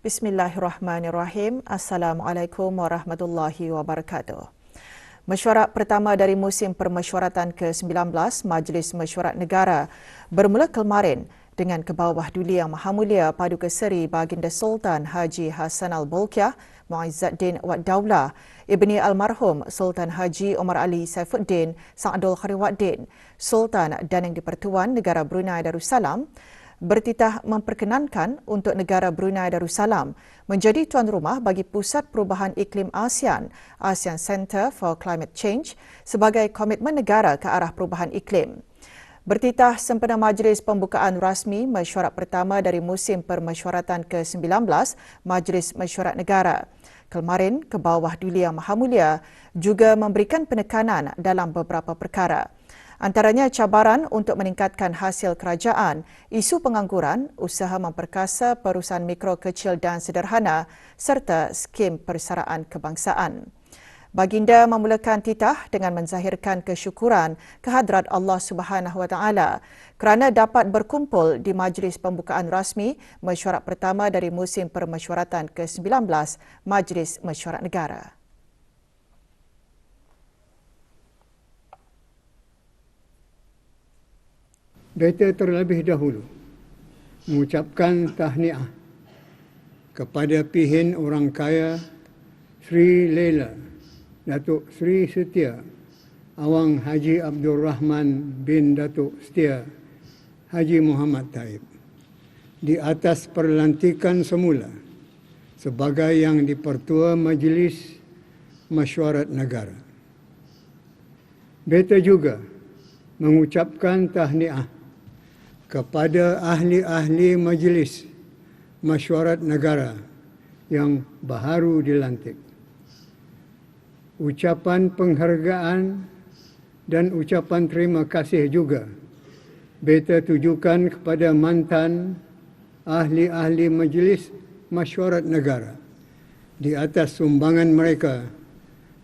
Bismillahirrahmanirrahim. Assalamualaikum warahmatullahi wabarakatuh. Mesyuarat pertama dari musim permesyuaratan ke-19 Majlis Mesyuarat Negara bermula kemarin dengan Kebawah Duli Yang Maha Mulia Paduka Seri Baginda Sultan Haji Hassan Al-Bolkiah Muizzaddin Wad Daulah Ibni Almarhum Sultan Haji Omar Ali Saifuddin Sang Abdul Khariwaddin Sultan dan Yang di-Pertuan Negara Brunei Darussalam bertitah memperkenankan untuk negara Brunei Darussalam menjadi tuan rumah bagi Pusat Perubahan Iklim ASEAN, ASEAN Centre for Climate Change sebagai komitmen negara ke arah perubahan iklim. Bertitah sempena majlis pembukaan rasmi mesyuarat pertama dari musim permesyuaratan ke-19 Majlis Mesyuarat Negara. Kemarin, Kebawah Duli Yang Maha Mulia juga memberikan penekanan dalam beberapa perkara. Antaranya cabaran untuk meningkatkan hasil kerajaan, isu pengangguran, usaha memperkasa perusahaan mikro, kecil dan sederhana serta skim persaraan kebangsaan. Baginda memulakan titah dengan menzahirkan kesyukuran kehadrat Allah Subhanahu Wa Taala kerana dapat berkumpul di majlis pembukaan rasmi mesyuarat pertama dari musim permesyuaratan ke-19 Majlis Mesyuarat Negara. Beta terlebih dahulu mengucapkan tahniah kepada pihin orang kaya Sri Laila Datuk Sri Setia Awang Haji Abdul Rahman bin Datuk Setia Haji Muhammad Taib di atas perlantikan semula sebagai Yang di-Pertua Majlis Mesyuarat Negara. Beta juga mengucapkan tahniah kepada ahli-ahli Majlis Mesyuarat Negara yang baharu dilantik. Ucapan penghargaan dan ucapan terima kasih juga beta tujukan kepada mantan ahli-ahli Majlis Mesyuarat Negara di atas sumbangan mereka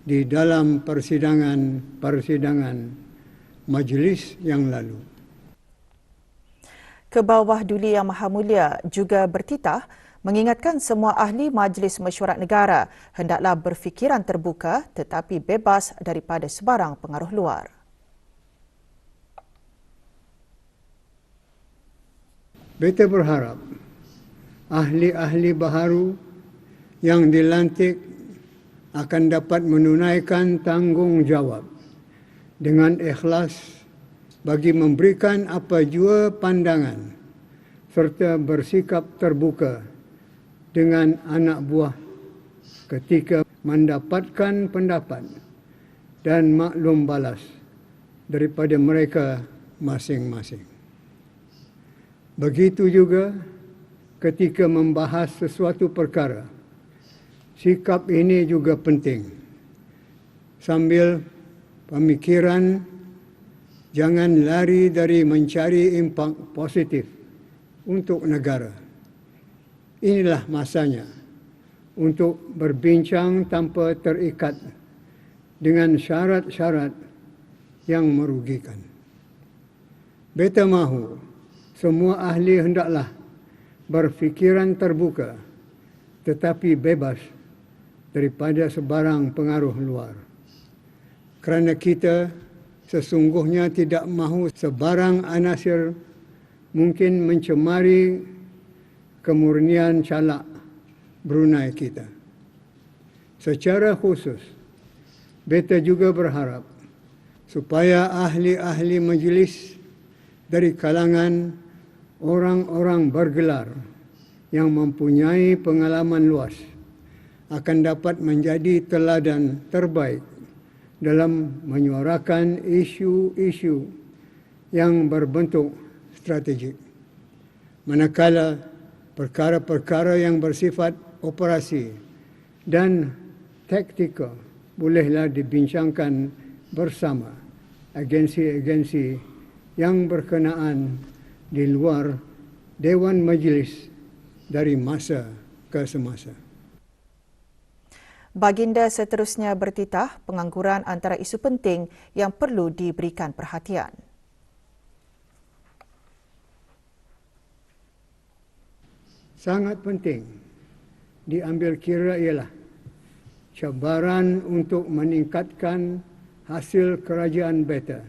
di dalam persidangan majlis yang lalu. Kebawah Duli Yang Maha Mulia juga bertitah mengingatkan semua ahli Majlis Mesyuarat Negara hendaklah berfikiran terbuka tetapi bebas daripada sebarang pengaruh luar. Beta berharap ahli-ahli baharu yang dilantik akan dapat menunaikan tanggungjawab dengan ikhlas bagi memberikan apa jua pandangan serta bersikap terbuka dengan anak buah ketika mendapatkan pendapat dan maklum balas daripada mereka masing-masing. Begitu juga ketika membahas sesuatu perkara, sikap ini juga penting sambil pemikiran jangan lari dari mencari impak positif untuk negara. Inilah masanya untuk berbincang tanpa terikat dengan syarat-syarat yang merugikan. Beta mahu semua ahli hendaklah berfikiran terbuka tetapi bebas daripada sebarang pengaruh luar. Kerana kita sesungguhnya tidak mahu sebarang anasir mungkin mencemari kemurnian calak Brunei kita. Secara khusus, beta juga berharap supaya ahli-ahli majlis dari kalangan orang-orang bergelar yang mempunyai pengalaman luas akan dapat menjadi teladan terbaik dalam menyuarakan isu-isu yang berbentuk strategik. Manakala perkara-perkara yang bersifat operasi dan taktikal bolehlah dibincangkan bersama agensi-agensi yang berkenaan di luar Dewan Majlis dari masa ke semasa. Baginda seterusnya bertitah pengangguran antara isu penting yang perlu diberikan perhatian. Sangat penting diambil kira ialah cabaran untuk meningkatkan hasil kerajaan beta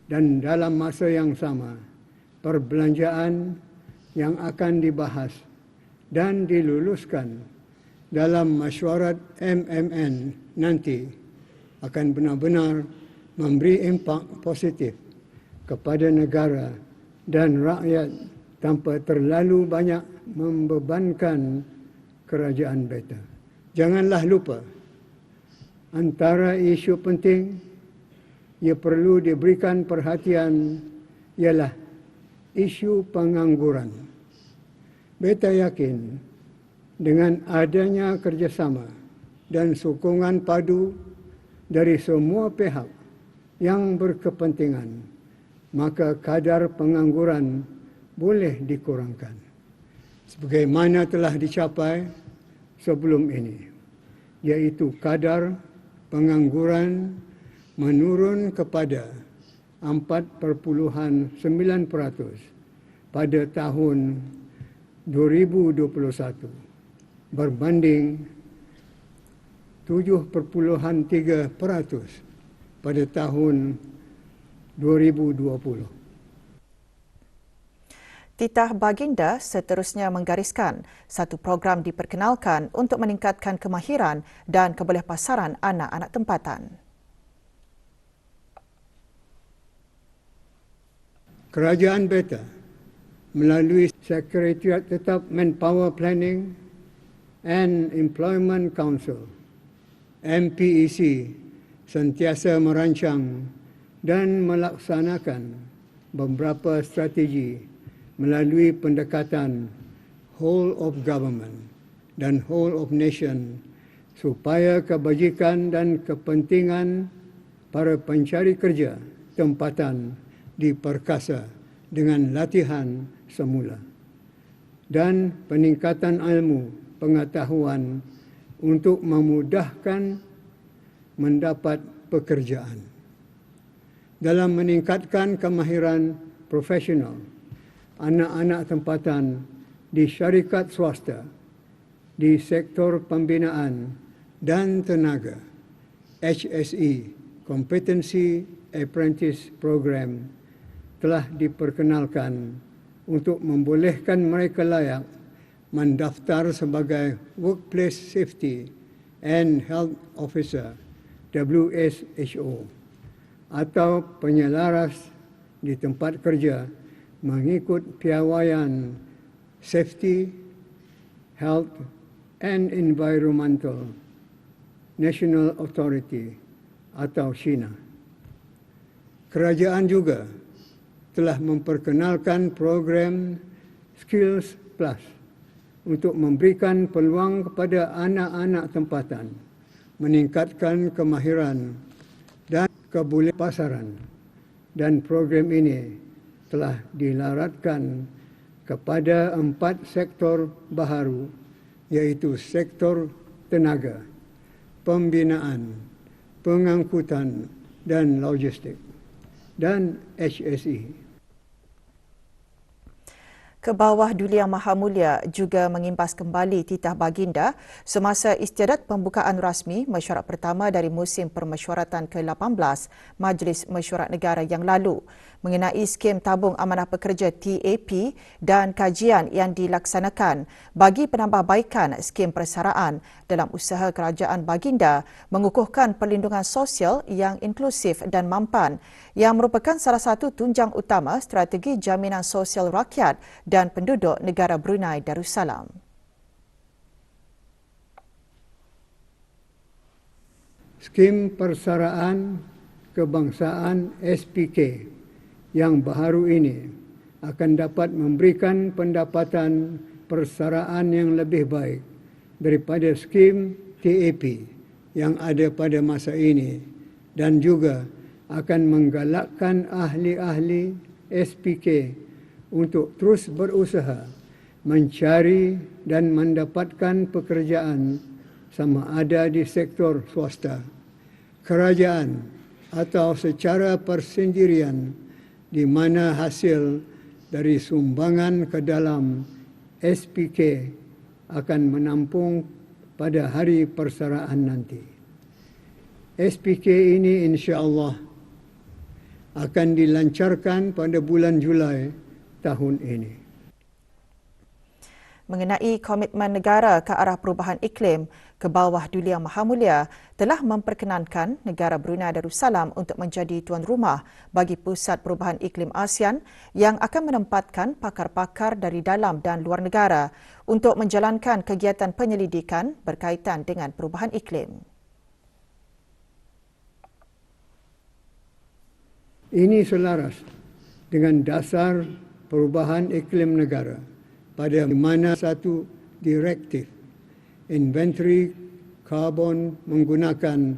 dan dalam masa yang sama perbelanjaan yang akan dibahas dan diluluskan dalam mesyuarat MMN nanti akan benar-benar memberi impak positif kepada negara dan rakyat tanpa terlalu banyak membebankan kerajaan beta. Janganlah lupa, antara isu penting yang perlu diberikan perhatian ialah isu pengangguran. Beta yakin dengan adanya kerjasama dan sokongan padu dari semua pihak yang berkepentingan, maka kadar pengangguran boleh dikurangkan sebagaimana telah dicapai sebelum ini, iaitu kadar pengangguran menurun kepada 4,9% pada tahun 2021 berbanding 7,3% pada tahun 2020. Titah Baginda seterusnya menggariskan satu program diperkenalkan untuk meningkatkan kemahiran dan kebolehpasaran anak-anak tempatan. Kerajaan beta melalui Sekretariat Tetap Manpower Planning and Employment Council MPEC sentiasa merancang dan melaksanakan beberapa strategi melalui pendekatan whole of government dan whole of nation supaya kebajikan dan kepentingan para pencari kerja tempatan diperkasa dengan latihan semula dan peningkatan ilmu pengetahuan untuk memudahkan mendapat pekerjaan. Dalam meningkatkan kemahiran profesional anak-anak tempatan di syarikat swasta, di sektor pembinaan dan tenaga, HSE, Competency Apprentice Program, telah diperkenalkan untuk membolehkan mereka layak mendaftar sebagai Workplace Safety and Health Officer, WSHO, atau penyelaras di tempat kerja mengikut piawaian Safety, Health and Environmental National Authority atau SHINA. Kerajaan juga telah memperkenalkan program Skills Plus untuk memberikan peluang kepada anak-anak tempatan meningkatkan kemahiran dan kebolehpasaran, dan program ini telah dilaratkan kepada 4 sektor baharu, iaitu sektor tenaga, pembinaan, pengangkutan dan logistik, dan HSE. Kebawah Duli Yang Maha Mulia juga mengimbas kembali titah baginda semasa istiadat pembukaan rasmi mesyuarat pertama dari musim permesyuaratan ke-18 Majlis Mesyuarat Negara yang lalu mengenai skim tabung amanah pekerja TAP dan kajian yang dilaksanakan bagi penambahbaikan skim persaraan dalam usaha kerajaan baginda mengukuhkan perlindungan sosial yang inklusif dan mampan yang merupakan salah satu tunjang utama strategi jaminan sosial rakyat dan penduduk negara Brunei Darussalam. Skim persaraan kebangsaan SPK yang baharu ini akan dapat memberikan pendapatan persaraan yang lebih baik daripada skim TAP yang ada pada masa ini, dan juga akan menggalakkan ahli-ahli SPK untuk terus berusaha mencari dan mendapatkan pekerjaan sama ada di sektor swasta, kerajaan atau secara persendirian, di mana hasil dari sumbangan ke dalam SPK akan menampung pada hari persaraan nanti. SPK ini insya-Allah akan dilancarkan pada bulan Julai tahun ini. Mengenai komitmen negara ke arah perubahan iklim, Kebawah Duli Yang Maha Mulia telah memperkenankan negara Brunei Darussalam untuk menjadi tuan rumah bagi Pusat Perubahan Iklim ASEAN yang akan menempatkan pakar-pakar dari dalam dan luar negara untuk menjalankan kegiatan penyelidikan berkaitan dengan perubahan iklim. Ini selaras dengan dasar perubahan iklim negara, pada mana satu direktif inventory karbon menggunakan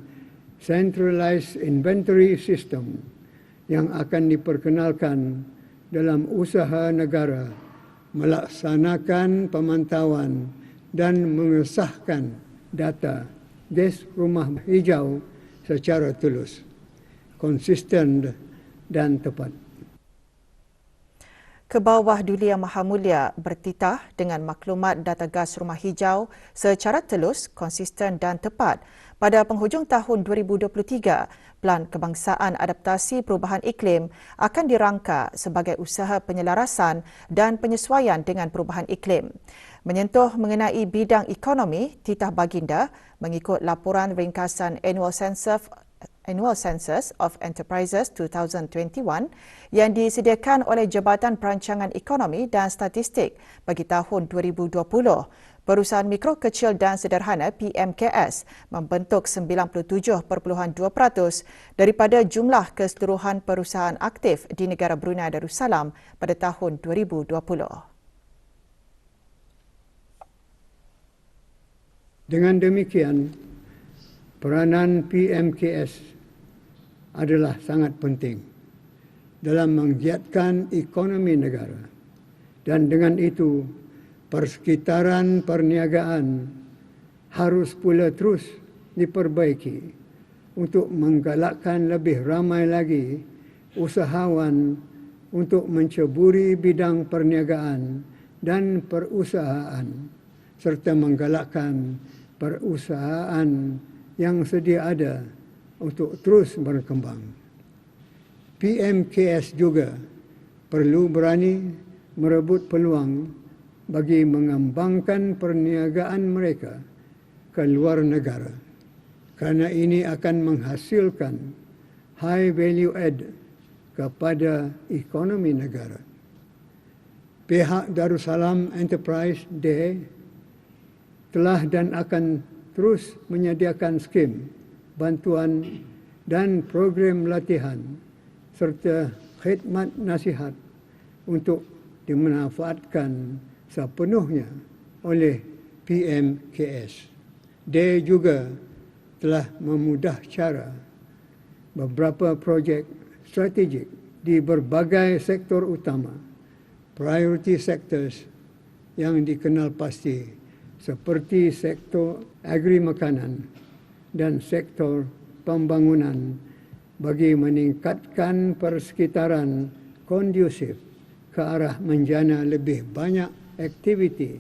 centralized inventory system yang akan diperkenalkan dalam usaha negara melaksanakan pemantauan dan mengesahkan data gas rumah hijau secara tulus, konsisten dan tepat. Kebawah Duli Yang Maha Mulia bertitah dengan maklumat data gas rumah hijau secara telus, konsisten dan tepat. Pada penghujung tahun 2023, Pelan Kebangsaan Adaptasi Perubahan Iklim akan dirangka sebagai usaha penyelarasan dan penyesuaian dengan perubahan iklim. Menyentuh mengenai bidang ekonomi, titah baginda mengikut laporan ringkasan Annual Census of Enterprises 2021 yang disediakan oleh Jabatan Perancangan Ekonomi dan Statistik bagi tahun 2020. Perusahaan Mikro Kecil dan Sederhana PMKS membentuk 97.2% daripada jumlah keseluruhan perusahaan aktif di negara Brunei Darussalam pada tahun 2020. Dengan demikian, peranan PMKS adalah sangat penting dalam menggiatkan ekonomi negara, dan dengan itu persekitaran perniagaan harus pula terus diperbaiki untuk menggalakkan lebih ramai lagi usahawan untuk menceburi bidang perniagaan dan perusahaan serta menggalakkan perusahaan yang sedia ada untuk terus berkembang. PMKS juga perlu berani merebut peluang bagi mengembangkan perniagaan mereka ke luar negara, kerana ini akan menghasilkan high value add kepada ekonomi negara. Pihak Darussalam Enterprise Day telah dan akan terus menyediakan skim bantuan dan program latihan serta khidmat nasihat untuk dimanfaatkan sepenuhnya oleh PMKS. Dia juga telah memudah cara beberapa projek strategik di berbagai sektor utama, priority sectors yang dikenal pasti seperti sektor agri makanan dan sektor pembangunan bagi meningkatkan persekitaran kondusif ke arah menjana lebih banyak aktiviti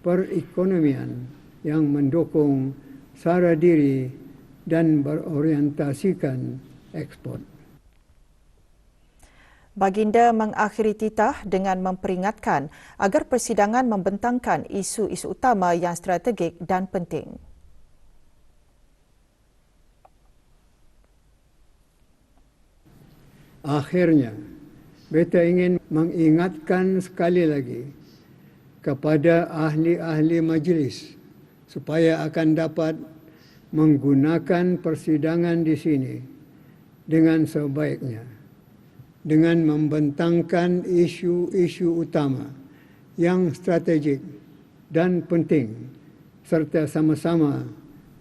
perekonomian yang mendukung sara diri dan berorientasikan ekspor. Baginda mengakhiri titah dengan memperingatkan agar persidangan membentangkan isu-isu utama yang strategik dan penting. Akhirnya, beta ingin mengingatkan sekali lagi kepada ahli-ahli majlis supaya akan dapat menggunakan persidangan di sini dengan sebaiknya, dengan membentangkan isu-isu utama yang strategik dan penting serta sama-sama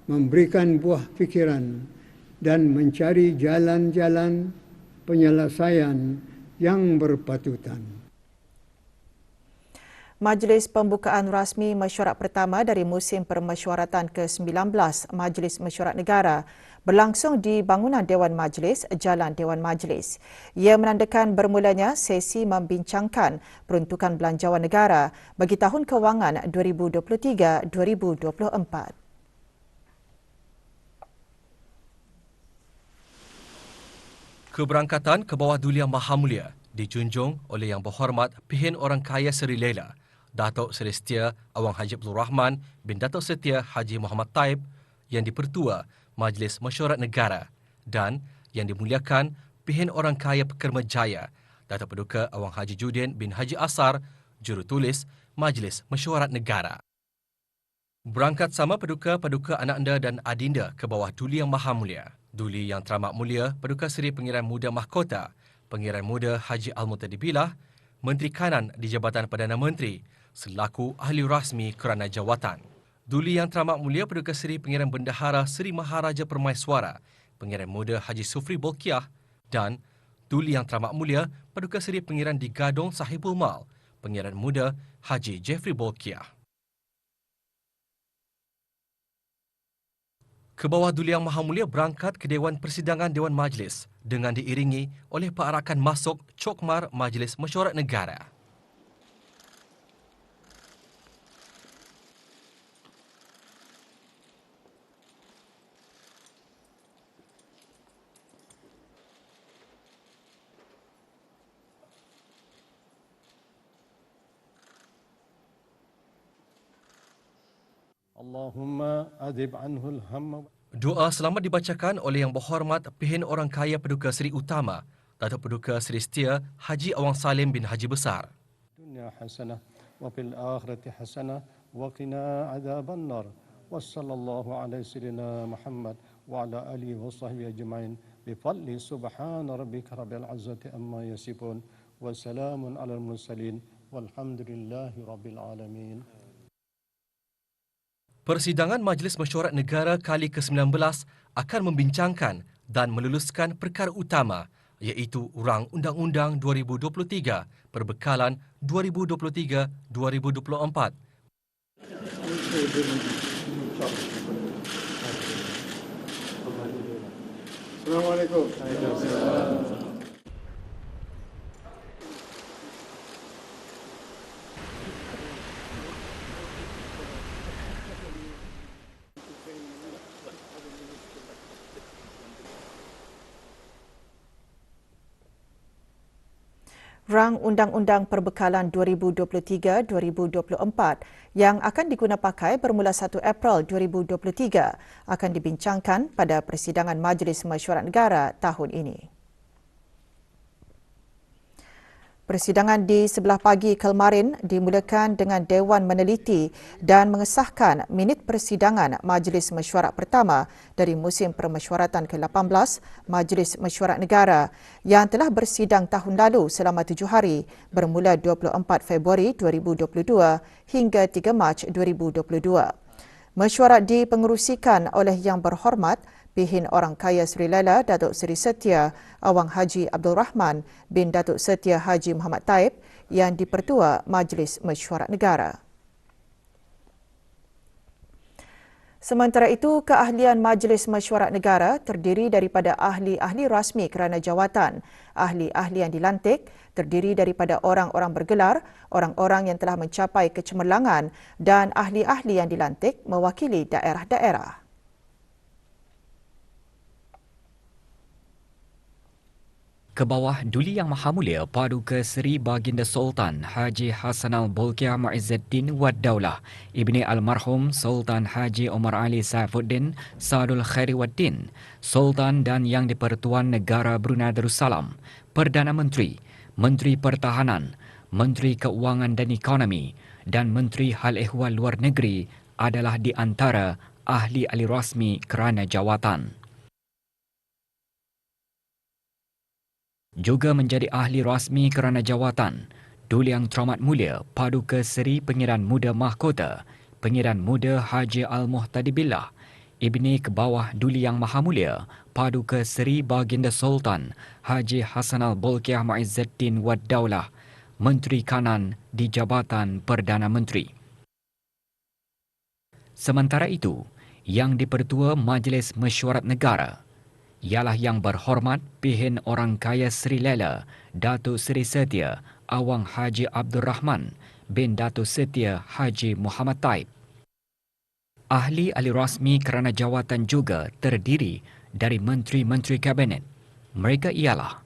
memberikan buah fikiran dan mencari jalan-jalan penyelesaian yang berpatutan. Majlis pembukaan rasmi mesyuarat pertama dari musim permesyuaratan ke-19 Majlis Mesyuarat Negara berlangsung di bangunan Dewan Majlis, Jalan Dewan Majlis. Ia menandakan bermulanya sesi membincangkan peruntukan belanjawan negara bagi tahun kewangan 2023-2024. Keberangkatan ke bawah Duli Yang Maha Mulia dijunjung oleh Yang Berhormat Pihin Orang Kaya Seri Laila, Datuk Seri Setia Awang Haji Abdul Rahman bin Datuk Setia Haji Muhammad Taib yang dipertua Majlis Mesyuarat Negara dan yang dimuliakan Pihin Orang Kaya Pekerma Jaya, Datuk Paduka Awang Haji Judin bin Haji Asar, Jurutulis Majlis Mesyuarat Negara. Berangkat sama Paduka-Paduka anak anda dan adinda ke bawah Duli Yang Maha Mulia. Duli Yang Teramat Mulia Paduka Seri Pengiran Muda Mahkota, Pengiran Muda Haji Al-Muhtadibillah, Menteri Kanan di Jabatan Perdana Menteri selaku ahli rasmi kerana jawatan. Duli Yang Teramat Mulia Paduka Seri Pengiran Bendahara Seri Maharaja Permaiswara, Pengiran Muda Haji Sufri Bolkiah dan Duli Yang Teramat Mulia Paduka Seri Pengiran di Gadong Sahibul Mal, Pengiran Muda Haji Jeffrey Bolkiah. Ke bawah Duli Yang Maha Mulia berangkat ke Dewan Persidangan Dewan Majlis dengan diiringi oleh pearakan masuk Cokmar Majlis Mesyuarat Negara. Allahumma adhib anhu al-hamma. Doa selamat dibacakan oleh Yang Berhormat Pihin Orang Kaya Paduka Seri Utama, Datuk Paduka Seri Setia Haji Awang Salim bin Haji Besar. Dunya hasanah wa fil akhirati hasanah wa qina adzaban nar. Wassallallahu ala sayyidina Muhammad wa ala alihi wa sahbihi ajma'in bi fadli subhana rabbika rabbil izzati amma yasifun wa salamun alal mursalin walhamdulillahi rabbil alamin. Persidangan Majlis Mesyuarat Negara kali ke-19 akan membincangkan dan meluluskan perkara utama iaitu Rang Undang-Undang 2023 Perbekalan 2023-2024. Assalamualaikum. Rang Undang-Undang Perbekalan 2023-2024 yang akan digunapakai bermula 1 April 2023 akan dibincangkan pada persidangan Majlis Mesyuarat Negara tahun ini. Persidangan di sebelah pagi kemarin dimulakan dengan Dewan meneliti dan mengesahkan minit persidangan Majlis Mesyuarat pertama dari musim permesyuaratan ke-18 Majlis Mesyuarat Negara yang telah bersidang tahun lalu selama 7 hari bermula 24 Februari 2022 hingga 3 Mac 2022. Mesyuarat dipengerusikan oleh Yang Berhormat Pihin Orang Kaya Seri Laila Datuk Seri Setia Awang Haji Abdul Rahman bin Datuk Setia Haji Muhammad Taib yang dipertua Majlis Mesyuarat Negara. Sementara itu, keahlian Majlis Mesyuarat Negara terdiri daripada ahli-ahli rasmi kerana jawatan, ahli-ahli yang dilantik, terdiri daripada orang-orang bergelar, orang-orang yang telah mencapai kecemerlangan dan ahli-ahli yang dilantik mewakili daerah-daerah. Ke bawah Duli Yang Maha Mulia Paduka Seri Baginda Sultan Haji Hassanal Bolkiah Muizzuddin Wad Daulah Ibni Almarhum Sultan Haji Omar Ali Saifuddin Sadul Khairi Waddin, Sultan dan Yang di-Pertuan Negara Brunei Darussalam, Perdana Menteri, Menteri Pertahanan, Menteri Keuangan dan Ekonomi dan Menteri Hal Ehwal Luar Negeri adalah di antara ahli-ahli rasmi kerana jawatan. Juga menjadi ahli rasmi kerana jawatan Duli Yang Teramat Mulia Paduka Seri Pengiran Muda Mahkota, Pengiran Muda Haji Al-Muhtadibillah, Ibni ke bawah Duli Yang Maha Mulia Paduka Seri Baginda Sultan Haji Hassanal Bolkiah Muizzuddin Wad Daulah, Menteri Kanan di Jabatan Perdana Menteri. Sementara itu, Yang di-Pertua Majlis Mesyuarat Negara ialah Yang Berhormat Pihin Orang Kaya Sri Lela Datuk Seri Setia Awang Haji Abdul Rahman bin Datuk Setia Haji Muhammad Taib. Ahli-ahli rasmi kerana jawatan juga terdiri dari Menteri-Menteri Kabinet. Mereka ialah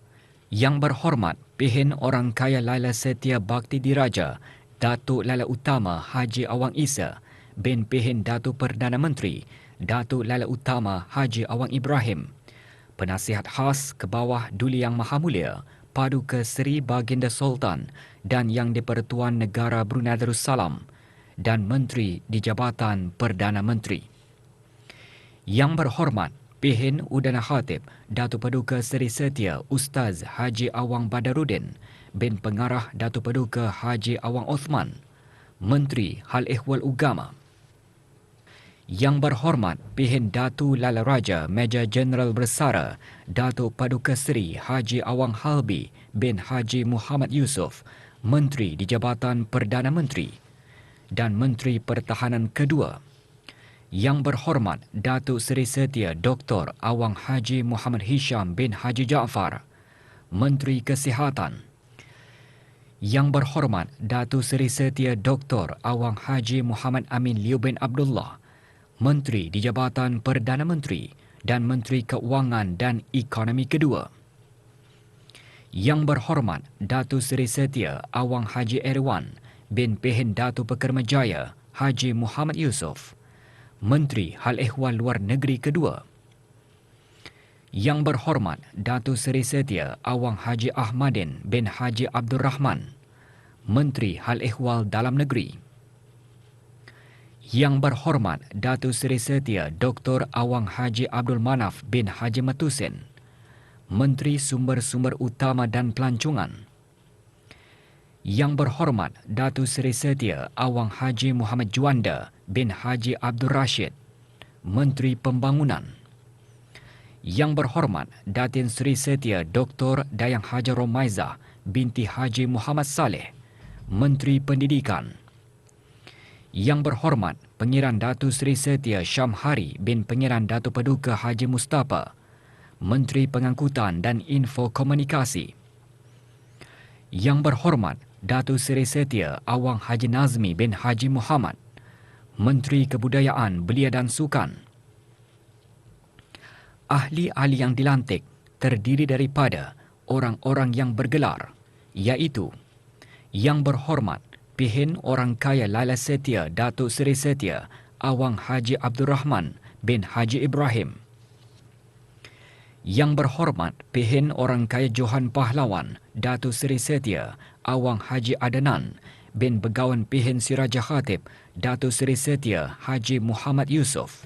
Yang Berhormat Pihin Orang Kaya Laila Setia Bakti Diraja Datuk Laila Utama Haji Awang Isa bin Pihin Datuk Perdana Menteri Datuk Laila Utama Haji Awang Ibrahim, Penasihat Khas ke bawah Duli Yang Maha Mulia Paduka Seri Baginda Sultan dan Yang di-Pertuan Negara Brunei Darussalam dan Menteri di Jabatan Perdana Menteri. Yang Berhormat Pihin Udana Khatib Datuk Paduka Seri Setia Ustaz Haji Awang Badarudin bin Pengarah Datuk Paduka Haji Awang Osman, Menteri Hal Ehwal Ugama. Yang Berhormat Pihin Datu Lala Raja Meja Jeneral Bersara Datuk Paduka Seri Haji Awang Halbi bin Haji Muhammad Yusof, Menteri di Jabatan Perdana Menteri dan Menteri Pertahanan kedua. Yang Berhormat Datuk Seri Setia Dr. Awang Haji Muhammad Hisham bin Haji Jaafar, Menteri Kesihatan. Yang Berhormat Datuk Seri Setia Dr. Awang Haji Muhammad Amin Liu bin Abdullah, Menteri di Jabatan Perdana Menteri dan Menteri Keuangan dan Ekonomi kedua. Yang Berhormat Datuk Seri Setia Awang Haji Erwan bin Pihin Datuk Pekermajaya Haji Muhammad Yusof, Menteri Hal Ehwal Luar Negeri kedua. Yang Berhormat Datuk Seri Setia Awang Haji Ahmadin bin Haji Abdul Rahman, Menteri Hal Ehwal Dalam Negeri. Yang Berhormat Datuk Seri Setia Dr. Awang Haji Abdul Manaf bin Haji Matusin, Menteri Sumber-Sumber Utama dan Pelancongan. Yang Berhormat Datuk Seri Setia Awang Haji Muhammad Juanda bin Haji Abdul Rashid, Menteri Pembangunan. Yang Berhormat Datin Seri Setia Dr. Dayang Haji Romaizah binti Haji Muhammad Saleh, Menteri Pendidikan. Yang Berhormat Pengiran Datuk Seri Setia Syamhari bin Pengiran Datuk Paduka Haji Mustafa, Menteri Pengangkutan dan Info Komunikasi. Yang Berhormat Datuk Seri Setia Awang Haji Nazmi bin Haji Muhammad, Menteri Kebudayaan, Belia dan Sukan. Ahli-ahli yang dilantik terdiri daripada orang-orang yang bergelar, iaitu Yang Berhormat Pihin Orang Kaya Laila Setia Datuk Seri Setia Awang Haji Abdul Rahman bin Haji Ibrahim. Yang Berhormat Pihin Orang Kaya Johan Pahlawan Datuk Seri Setia Awang Haji Adnan bin Begawan Pihin Siraja Khatib Datuk Seri Setia Haji Muhammad Yusof.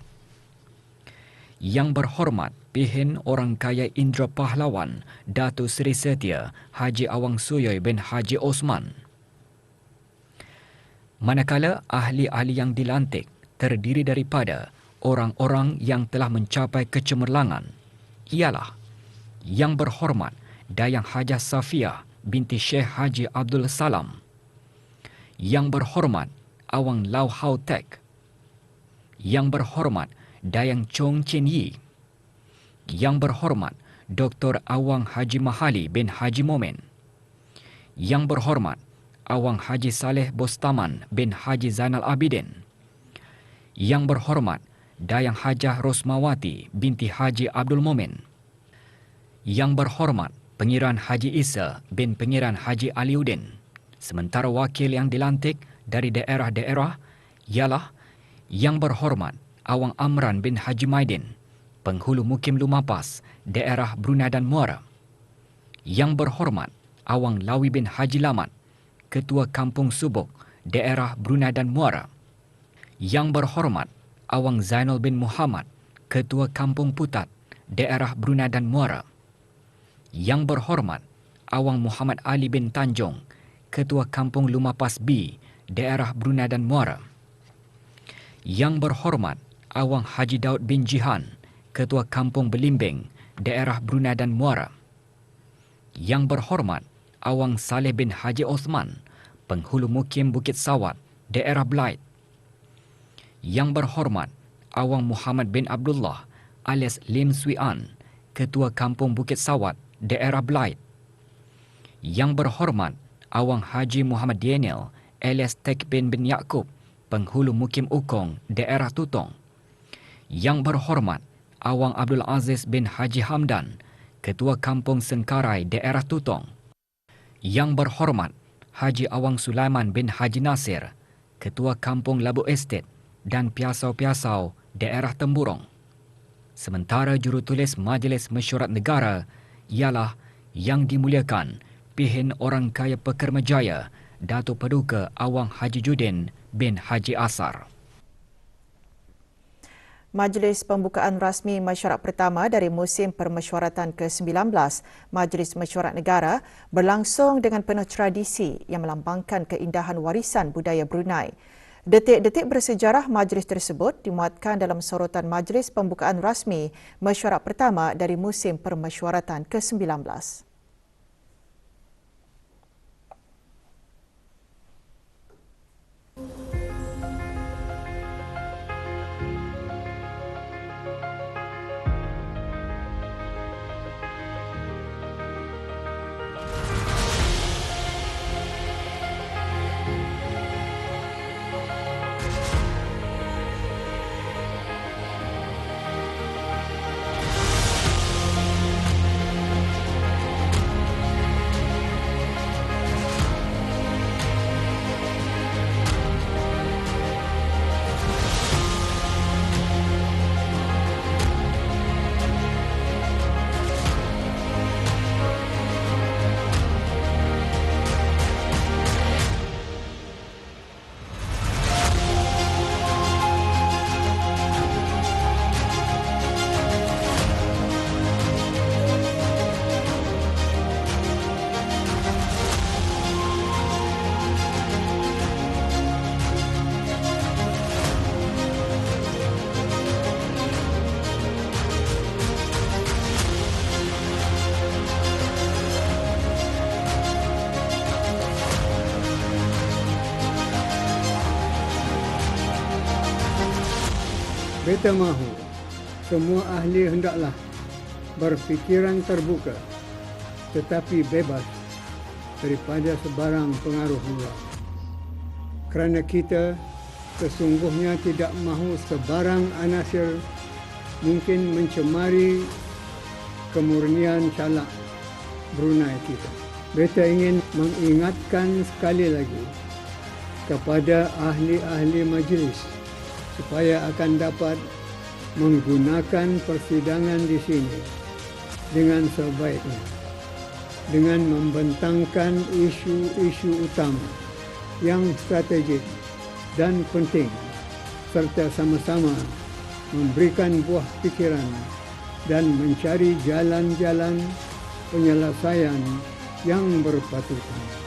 Yang Berhormat Pihin Orang Kaya Indra Pahlawan Datuk Seri Setia Haji Awang Suyoy bin Haji Osman. Manakala ahli-ahli yang dilantik terdiri daripada orang-orang yang telah mencapai kecemerlangan, ialah Yang Berhormat Dayang Hajah Safia binti Syekh Haji Abdul Salam, Yang Berhormat Awang Lau Hau Tek, Yang Berhormat Dayang Chong Chen Yi, Yang Berhormat Dr. Awang Haji Mahali bin Haji Momen, Yang Berhormat Awang Haji Saleh Bostaman bin Haji Zainal Abidin, Yang Berhormat Dayang Hajah Rosmawati binti Haji Abdul Momen, Yang Berhormat Pengiran Haji Isa bin Pengiran Haji Aliuddin. Sementara wakil yang dilantik dari daerah-daerah ialah Yang Berhormat Awang Amran bin Haji Maidin, Penghulu Mukim Lumapas, daerah Brunei dan Muara. Yang Berhormat Awang Lawi bin Haji Lamat, Ketua Kampung Subuk, daerah Brunei dan Muara. Yang Berhormat Awang Zainul bin Muhammad, Ketua Kampung Putat, daerah Brunei dan Muara. Yang Berhormat Awang Muhammad Ali bin Tanjung, Ketua Kampung Lumapas B, daerah Brunei dan Muara. Yang Berhormat Awang Haji Daud bin Jihan, Ketua Kampung Belimbing, daerah Brunei dan Muara. Yang Berhormat Awang Saleh bin Haji Osman, Penghulu Mukim Bukit Sawat, daerah Belait. Yang berhormat Awang Muhammad bin Abdullah alias Lim Swee An, Ketua Kampung Bukit Sawat, daerah Belait. Yang berhormat Awang Haji Muhammad Daniel alias Tekbin bin Yaakob, Penghulu Mukim Ukong, daerah Tutong. Yang berhormat Awang Abdul Aziz bin Haji Hamdan, Ketua Kampung Sengkarai, daerah Tutong. Yang berhormat Haji Awang Sulaiman bin Haji Nasir, Ketua Kampung Labu Estate dan Piasau-Piasau, daerah Temburong. Sementara jurutulis Majlis Mesyuarat Negara ialah Yang Dimuliakan Pihin Orang Kaya Pekerma Jaya, Datuk Paduka Awang Haji Judin bin Haji Asar. Majlis pembukaan rasmi mesyuarat pertama dari musim permesyuaratan ke-19 Majlis Mesyuarat Negara berlangsung dengan penuh tradisi yang melambangkan keindahan warisan budaya Brunei. Detik-detik bersejarah majlis tersebut dimuatkan dalam sorotan Majlis pembukaan rasmi mesyuarat pertama dari musim permesyuaratan ke-19. Beta mahu semua ahli hendaklah berfikiran terbuka tetapi bebas daripada sebarang pengaruh luar. Kerana kita sesungguhnya tidak mahu sebarang anasir mungkin mencemari kemurnian calak Brunei kita. Beta ingin mengingatkan sekali lagi kepada ahli-ahli majlis supaya akan dapat menggunakan persidangan di sini dengan sebaiknya, dengan membentangkan isu-isu utama yang strategik dan penting, serta sama-sama memberikan buah fikiran dan mencari jalan-jalan penyelesaian yang berpatutan.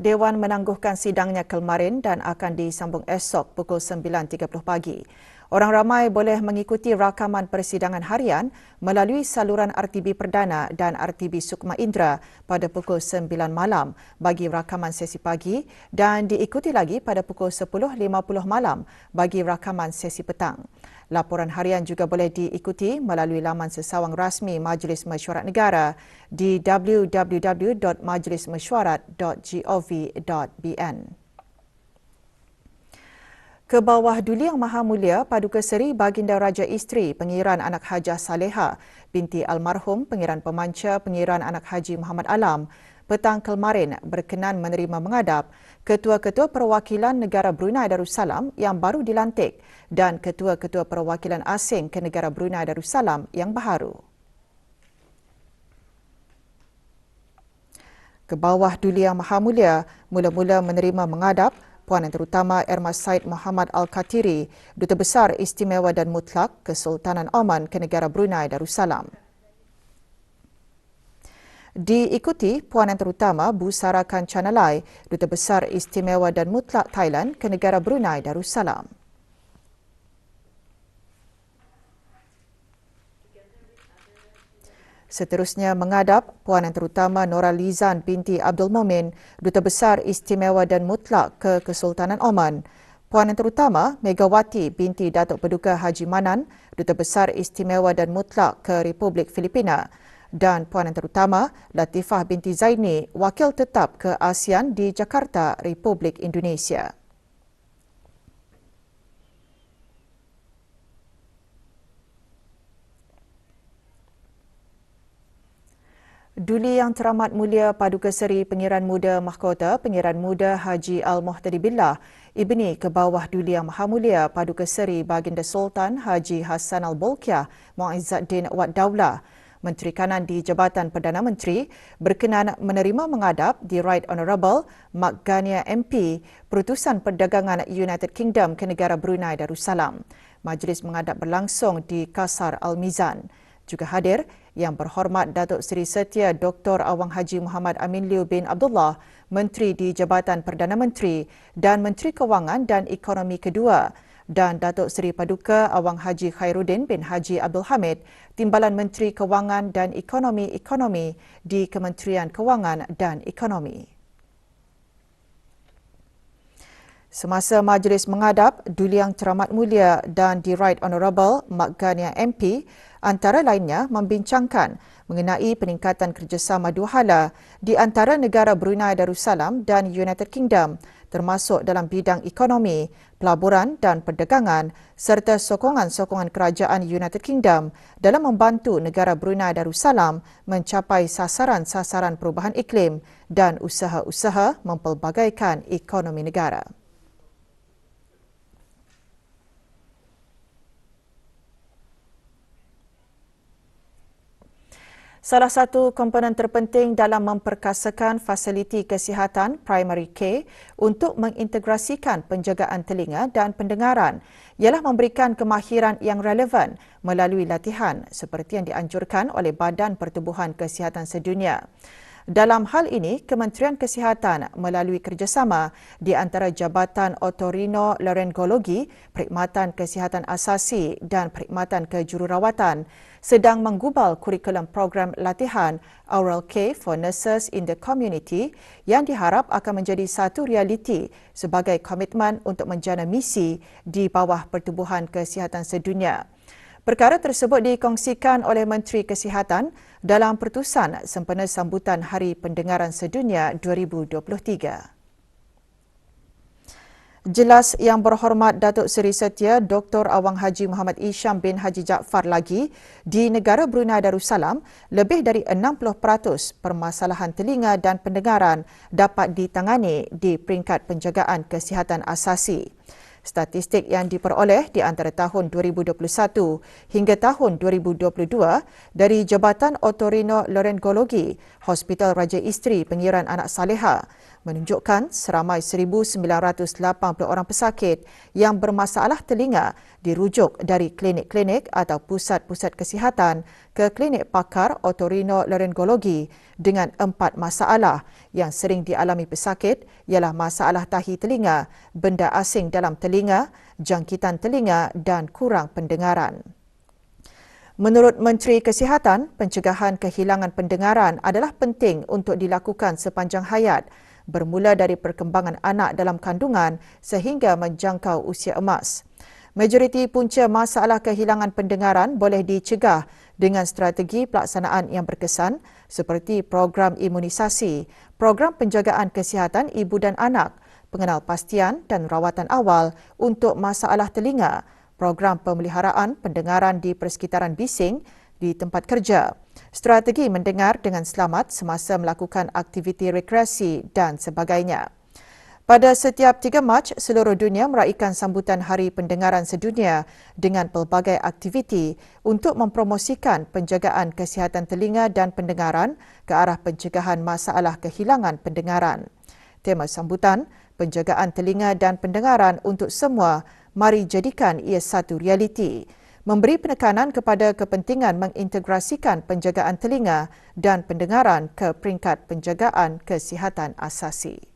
Dewan menangguhkan sidangnya kemarin dan akan disambung esok pukul 9.30 pagi. Orang ramai boleh mengikuti rakaman persidangan harian melalui saluran RTB Perdana dan RTB Sukma Indra pada pukul 9 malam bagi rakaman sesi pagi dan diikuti lagi pada pukul 10.50 malam bagi rakaman sesi petang. Laporan harian juga boleh diikuti melalui laman sesawang rasmi Majlis Mesyuarat Negara di www.majlismesyuarat.gov.bn. Kebawah Duli Yang Maha Mulia Paduka Seri Baginda Raja Isteri Pengiran Anak Hajah Saleha binti almarhum Pengiran Pemanca Pengiran Anak Haji Muhammad Alam petang kemarin berkenan menerima menghadap Ketua-Ketua Perwakilan Negara Brunei Darussalam yang baru dilantik dan Ketua-Ketua Perwakilan Asing ke Negara Brunei Darussalam yang baharu. ke bawah Duli Yang Maha Mulia mula-mula menerima mengadap Puan Yang Terutama Ermas Said Muhammad Al-Khatiri, Duta Besar Istimewa dan Mutlak Kesultanan Oman ke negara Brunei Darussalam. Diikuti Puan Yang Terutama Busara Kanchanalai, Duta Besar Istimewa dan Mutlak Thailand ke negara Brunei Darussalam. Seterusnya mengadap Puan Yang Terutama Nora Lizan binti Abdul Momin, Duta Besar Istimewa dan Mutlak ke Kesultanan Oman. Puan Yang Terutama Megawati binti Datuk Paduka Haji Manan, Duta Besar Istimewa dan Mutlak ke Republik Filipina. Dan Puan Yang Terutama Latifah binti Zaini, Wakil Tetap ke ASEAN di Jakarta, Republik Indonesia. Duli Yang Teramat Mulia Paduka Seri Pengiran Muda Mahkota Pengiran Muda Haji Al-Muhtadi Billah, Ibni ke bawah Duli Yang Maha Mulia Paduka Seri Baginda Sultan Haji Hassanal Bolkiah Muizzaddin Wad Daulah, Menteri Kanan di Jabatan Perdana Menteri, berkenan menerima mengadap di Right Honourable Mak Gania MP, Perutusan Perdagangan United Kingdom ke negara Brunei Darussalam. Majlis mengadap berlangsung di Kasar Al-Mizan. Juga hadir Yang Berhormat Datuk Seri Setia Dr. Awang Haji Muhammad Amin Liu bin Abdullah, Menteri di Jabatan Perdana Menteri dan Menteri Kewangan dan Ekonomi kedua, dan Datuk Seri Paduka Awang Haji Khairuddin bin Haji Abdul Hamid, Timbalan Menteri Kewangan dan Ekonomi di Kementerian Kewangan dan Ekonomi. Semasa majlis mengadap, Duli Yang Teramat Mulia dan di Right Honourable Mak Gania MP antara lainnya membincangkan mengenai peningkatan kerjasama dua hala di antara negara Brunei Darussalam dan United Kingdom, termasuk dalam bidang ekonomi, pelaburan dan perdagangan, serta sokongan-sokongan kerajaan United Kingdom dalam membantu negara Brunei Darussalam mencapai sasaran-sasaran perubahan iklim dan usaha-usaha mempelbagaikan ekonomi negara. Salah satu komponen terpenting dalam memperkasakan fasiliti kesihatan primary care untuk mengintegrasikan penjagaan telinga dan pendengaran ialah memberikan kemahiran yang relevan melalui latihan seperti yang dianjurkan oleh Badan Pertubuhan Kesihatan Sedunia. Dalam hal ini, Kementerian Kesihatan melalui kerjasama di antara Jabatan Otorino-Laryngologi, Perkhidmatan Kesihatan Asasi dan Perkhidmatan Kejururawatan sedang menggubal kurikulum program latihan Oral Care for Nurses in the Community yang diharap akan menjadi satu realiti sebagai komitmen untuk menjana misi di bawah Pertubuhan Kesihatan Sedunia. Perkara tersebut dikongsikan oleh Menteri Kesihatan dalam pertusan sempena sambutan Hari Pendengaran Sedunia 2023. Jelas Yang Berhormat Datuk Seri Setia Dr. Awang Haji Muhammad Isham bin Haji Jaafar lagi, di negara Brunei Darussalam, lebih dari 60% permasalahan telinga dan pendengaran dapat ditangani di peringkat penjagaan kesihatan asasi. Statistik yang diperoleh di antara tahun 2021 hingga tahun 2022 dari Jabatan Otorino-Laryngologi Hospital Raja Isteri Pengiran Anak Saleha menunjukkan seramai 1,980 orang pesakit yang bermasalah telinga dirujuk dari klinik-klinik atau pusat-pusat kesihatan ke klinik pakar otorino-laryngologi dengan 4 masalah yang sering dialami pesakit ialah masalah tahi telinga, benda asing dalam telinga, jangkitan telinga dan kurang pendengaran. Menurut Menteri Kesihatan, pencegahan kehilangan pendengaran adalah penting untuk dilakukan sepanjang hayat, bermula dari perkembangan anak dalam kandungan sehingga menjangkau usia emas. Majoriti punca masalah kehilangan pendengaran boleh dicegah dengan strategi pelaksanaan yang berkesan seperti program imunisasi, program penjagaan kesihatan ibu dan anak, pengenalpastian dan rawatan awal untuk masalah telinga, program pemeliharaan pendengaran di persekitaran bising, di tempat kerja, strategi mendengar dengan selamat semasa melakukan aktiviti rekreasi dan sebagainya. Pada setiap 3 Mac, seluruh dunia meraihkan sambutan Hari Pendengaran Sedunia dengan pelbagai aktiviti untuk mempromosikan penjagaan kesihatan telinga dan pendengaran ke arah pencegahan masalah kehilangan pendengaran. Tema sambutan, penjagaan telinga dan pendengaran untuk semua, mari jadikan ia satu realiti. Memberi penekanan kepada kepentingan mengintegrasikan penjagaan telinga dan pendengaran ke peringkat penjagaan kesihatan asasi.